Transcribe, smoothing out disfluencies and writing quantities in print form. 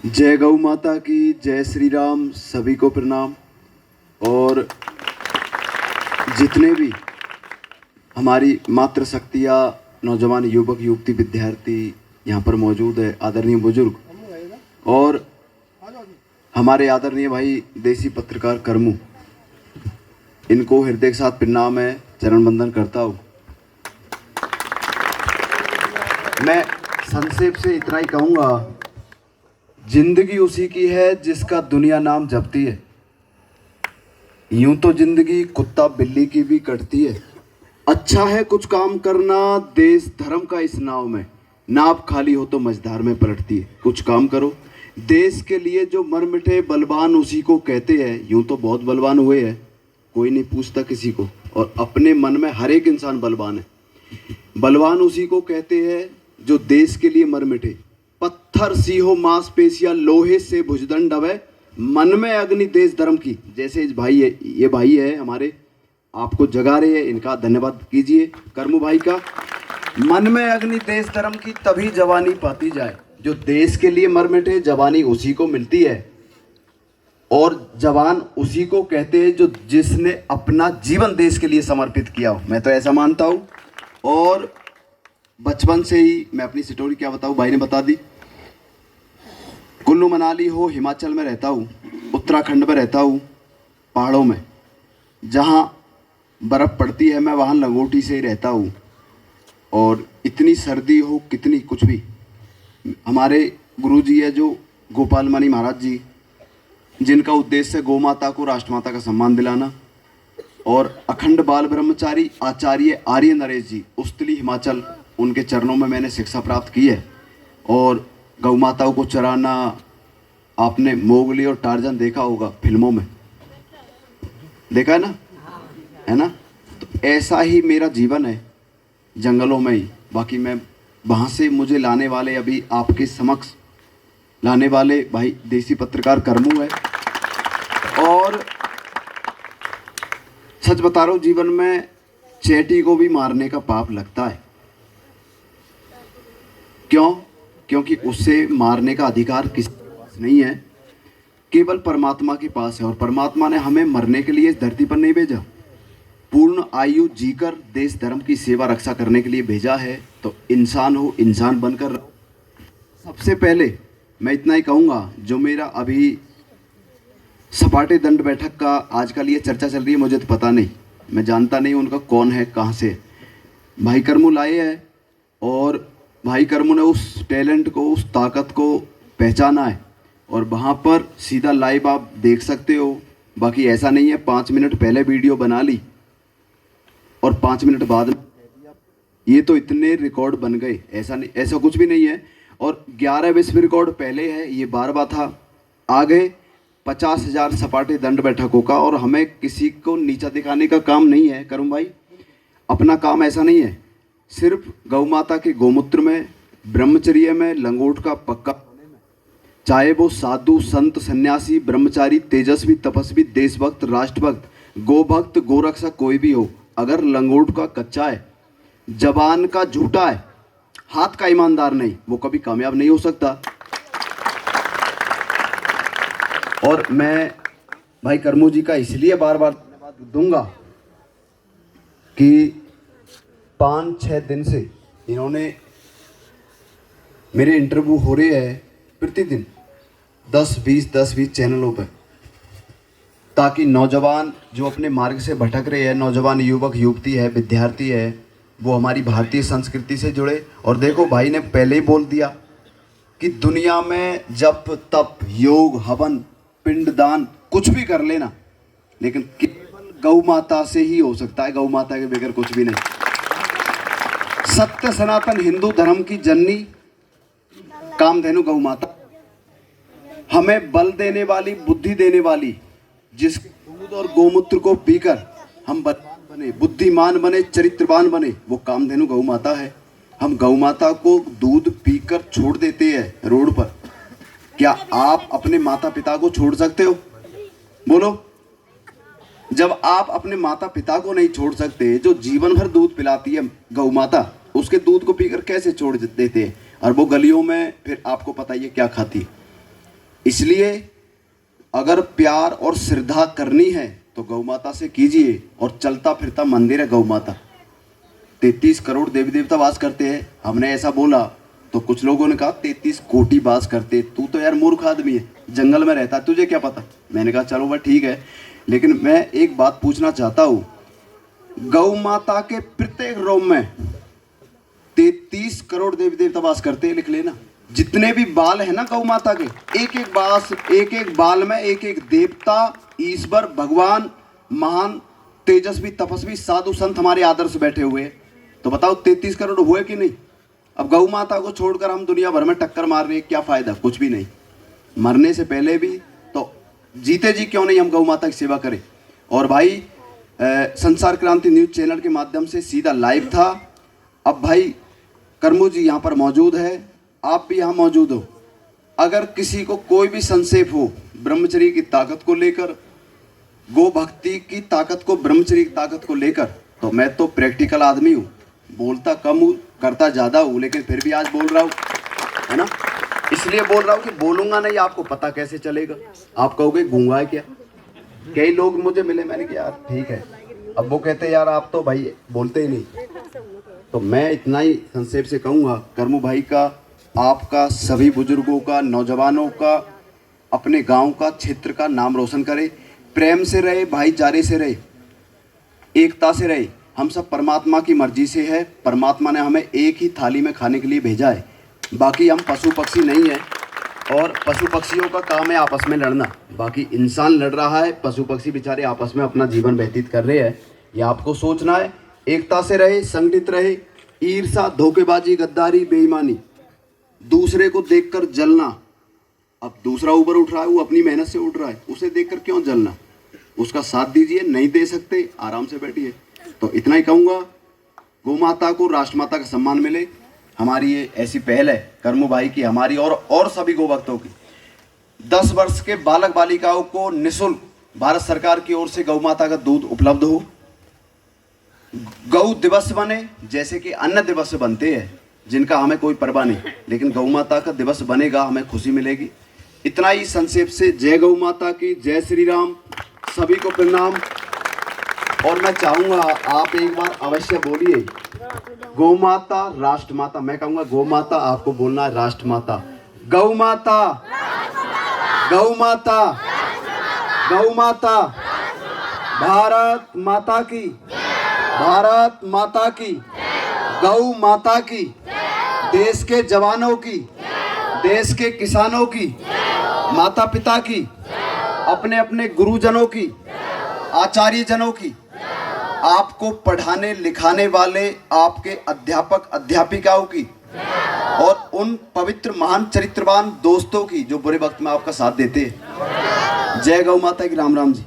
जय गौ माता की, जय श्री राम। सभी को प्रणाम। और जितने भी हमारी मातृशक्तियाँ, नौजवान, युवक, युवती, विद्यार्थी यहाँ पर मौजूद है, आदरणीय बुजुर्ग और हमारे आदरणीय भाई देसी पत्रकार करमू, इनको हृदय के साथ प्रणाम है, चरण वंदन करता हूँ। मैं संक्षेप से इतना ही कहूँगा, जिंदगी उसी की है जिसका दुनिया नाम जपती है। यूं तो जिंदगी कुत्ता बिल्ली की भी कटती है। अच्छा है कुछ काम करना देश धर्म का इस नाव में, नाव खाली हो तो मझधार में पलटती है। कुछ काम करो देश के लिए जो मर मिटे, बलवान उसी को कहते हैं। यूं तो बहुत बलवान हुए हैं, कोई नहीं पूछता किसी को, और अपने मन में हर एक इंसान बलवान है। बलवान उसी को कहते हैं जो देश के लिए मर मिटे। पत्थर सी हो मांसपेशियां, लोहे से भुजदंड अवे, मन में अग्नि देश धर्म की। जैसे इस भाई है, ये भाई है हमारे, आपको जगा रहे हैं, इनका धन्यवाद कीजिए करमू भाई का। मन में अग्नि देश धर्म की, तभी जवानी पाती जाए। जो देश के लिए मर मिटे, जवानी उसी को मिलती है। और जवान उसी को कहते हैं जो जिसने अपना जीवन देश के लिए समर्पित किया हो। मैं तो ऐसा मानता हूँ। और बचपन से ही मैं अपनी स्टोरी क्या बताऊँ, भाई ने बता दी। कुल्लू मनाली हो, हिमाचल में रहता हूँ, उत्तराखंड में रहता हूँ, पहाड़ों में जहाँ बर्फ़ पड़ती है, मैं वहाँ लंगोटी से ही रहता हूँ। और इतनी सर्दी हो, कितनी कुछ भी, हमारे गुरुजी है जो गोपाल मणि महाराज जी, जिनका उद्देश्य है गौ माता को राष्ट्रमाता का सम्मान दिलाना, और अखंड बाल ब्रह्मचारी आचार्य आर्य नरेश जी, उस्तली हिमाचल, उनके चरणों में मैंने शिक्षा प्राप्त की है। और गौ माताओं को चराना, आपने मोगली और टार्जन देखा होगा फिल्मों में, देखा है ना। तो ऐसा ही मेरा जीवन है, जंगलों में ही। बाकी मैं वहाँ से मुझे लाने वाले, अभी आपके समक्ष लाने वाले भाई देसी पत्रकार करमू है। और सच बता रहा हूँ, जीवन में चैटी को भी मारने का पाप लगता है। क्यों? क्योंकि उससे मारने का अधिकार किसी के पास नहीं है, केवल परमात्मा के पास है। और परमात्मा ने हमें मरने के लिए इस धरती पर नहीं भेजा, पूर्ण आयु जीकर देश धर्म की सेवा रक्षा करने के लिए भेजा है। तो इंसान हो, इंसान बनकर रहो। सबसे पहले मैं इतना ही कहूँगा, जो मेरा अभी सपाटे दंड बैठक का आजकल ये चर्चा चल रही है, मुझे तो पता नहीं, मैं जानता नहीं उनका कौन है, कहाँ से भाई करमू लाए है। और भाई करमू ने उस टैलेंट को, उस ताकत को पहचाना है। और वहाँ पर सीधा लाइव आप देख सकते हो। बाकी ऐसा नहीं है 5 मिनट पहले वीडियो बना ली और 5 मिनट बाद ये तो इतने रिकॉर्ड बन गए, ऐसा नहीं, ऐसा कुछ भी नहीं है। और 11 विश्व रिकॉर्ड पहले है, ये 12वां था। आ गए 50,000 सपाटे दंड बैठकों का। और हमें किसी को नीचा दिखाने का काम नहीं है करूँ भाई, अपना काम ऐसा नहीं है। सिर्फ गौ माता के गोमूत्र में, ब्रह्मचर्य में, लंगोट का पक्का, चाहे वो साधु, संत, सन्यासी, ब्रह्मचारी, तेजस्वी, तपस्वी, देशभक्त, राष्ट्रभक्त, गोभक्त, गोरक्षक कोई भी हो, अगर लंगोट का कच्चा है, जबान का झूठा है, हाथ का ईमानदार नहीं, वो कभी कामयाब नहीं हो सकता। और मैं भाई करमू जी का इसलिए बार बार धन्यवाद दूंगा कि 5-6 दिन से इन्होंने मेरे इंटरव्यू हो रहे हैं प्रतिदिन 10-20 चैनलों पर, ताकि नौजवान जो अपने मार्ग से भटक रहे हैं, नौजवान, युवक, युवती है, विद्यार्थी है, वो हमारी भारतीय संस्कृति से जुड़े। और देखो भाई ने पहले ही बोल दिया कि दुनिया में जप, तप, योग, हवन, पिंडदान कुछ भी कर लेना, लेकिन केवल गौ माता से ही हो सकता है। गौ माता के बगैर कुछ भी नहीं। सत्य सनातन हिंदू धर्म की जननी कामधेनु गौ माता, हमें बल देने वाली, बुद्धि देने वाली, जिसके दूध और गोमूत्र को पीकर हम बलवान बने, बुद्धिमान बने, चरित्रवान बने, वो कामधेनु गौ माता है। हम गौ माता को दूध पीकर छोड़ देते हैं रोड पर। क्या आप अपने माता पिता को छोड़ सकते हो? बोलो। जब आप अपने माता पिता को नहीं छोड़ सकते, जो जीवन भर दूध पिलाती है गौ माता, उसके दूध को पीकर कैसे छोड़ देते हैं? और वो गलियों में फिर आपको पता ही है क्या खाती है। इसलिए अगर प्यार और श्रद्धा करनी है तो गौ माता से कीजिए। और चलता फिरता मंदिर है गौ माता, 33 करोड़ देवी देवता वास करते हैं। हमने ऐसा बोला तो कुछ लोगों ने कहा 33 कोटि वास करते, तू तो यार मूर्ख आदमी है, जंगल में रहता है, तुझे क्या पता। मैंने कहा चलो भाई ठीक है, लेकिन मैं एक बात पूछना चाहता हूँ, गौ माता के प्रत्येक रोम में 33 करोड़ देवी देवता वास करते हैं, लिख लेना। जितने भी बाल है ना गौ माता के, एक एक बाल में एक एक देवता, ईश्वर, भगवान, महान तेजस्वी तपस्वी साधु संत हमारे आदर्श बैठे हुए हैं। तो बताओ 33 करोड़ हुए कि नहीं। अब गौ माता को छोड़कर हम दुनिया भर में टक्कर मार रहे हैं, क्या फायदा, कुछ भी नहीं। मरने से पहले भी तो जीते जी क्यों नहीं हम गौ माता की सेवा करें। और भाई संसार क्रांति न्यूज चैनल के माध्यम से सीधा लाइव था। अब भाई कर्मू जी यहाँ पर मौजूद है, आप भी यहाँ मौजूद हो। अगर किसी को कोई भी संक्षेप हो ब्रह्मचर्य की ताकत को लेकर, गो भक्ति की ताकत को, ब्रह्मचर्य की ताकत को लेकर, तो मैं तो प्रैक्टिकल आदमी हूँ, बोलता कम हूँ करता ज़्यादा हूँ, लेकिन फिर भी आज बोल रहा हूँ, है ना। इसलिए बोल रहा हूँ कि बोलूँगा नहीं आपको पता कैसे चलेगा। आप कहोगे गूंगा है क्या। कई लोग मुझे मिले, मैंने कहा यार ठीक है, अब वो कहते यार आप तो भाई बोलते ही नहीं। तो मैं इतना ही संक्षेप से कहूँगा, कर्मू भाई का, आपका, सभी बुजुर्गों का, नौजवानों का, अपने गांव का, क्षेत्र का नाम रोशन करे। प्रेम से रहे, भाईचारे से रहे, एकता से रहे। हम सब परमात्मा की मर्जी से है, परमात्मा ने हमें एक ही थाली में खाने के लिए भेजा है। बाकी हम पशु पक्षी नहीं है, और पशु पक्षियों का काम है आपस में लड़ना। बाकी इंसान लड़ रहा है, पशु पक्षी बेचारे आपस में अपना जीवन व्यतीत कर रहे हैं। ये आपको सोचना है। एकता से रहे, संगठित रहे। ईर्ष्या, धोखेबाजी, गद्दारी, बेईमानी, दूसरे को देखकर जलना। अब दूसरा ऊपर उठ रहा है, वो अपनी मेहनत से उठ रहा है, उसे देखकर क्यों जलना। उसका साथ दीजिए, नहीं दे सकते आराम से बैठिए। तो इतना ही कहूँगा, गौ माता को राष्ट्रमाता का सम्मान मिले। हमारी ये ऐसी पहल है कर्मू भाई की, हमारी और सभी गौ भक्तों की। 10 वर्ष के बालक बालिकाओं को निःशुल्क भारत सरकार की ओर से गौ माता का दूध उपलब्ध हो। गौ दिवस बने, जैसे कि अन्य दिवस बनते हैं जिनका हमें कोई परवाह नहीं, लेकिन गौ माता का दिवस बनेगा, हमें खुशी मिलेगी। इतना ही संक्षेप से। जय गौ माता की, जय श्री राम, सभी को प्रणाम। और मैं चाहूँगा आप एक बार अवश्य बोलिए, गौ माता राष्ट्र माता। मैं कहूँगा गौ माता, आपको बोलना है राष्ट्र माता। गौ माता, गौ माता, गौ माता, भारत माता की, भारत माता की, गौ माता की, देश के जवानों की, देश के किसानों की, माता पिता की, अपने अपने गुरुजनों की, आचार्य जनों की, आपको पढ़ाने लिखाने वाले आपके अध्यापक अध्यापिकाओं की, और उन पवित्र महान चरित्रवान दोस्तों की जो बुरे वक्त में आपका साथ देते हैं। जय गौ माता की। राम राम जी।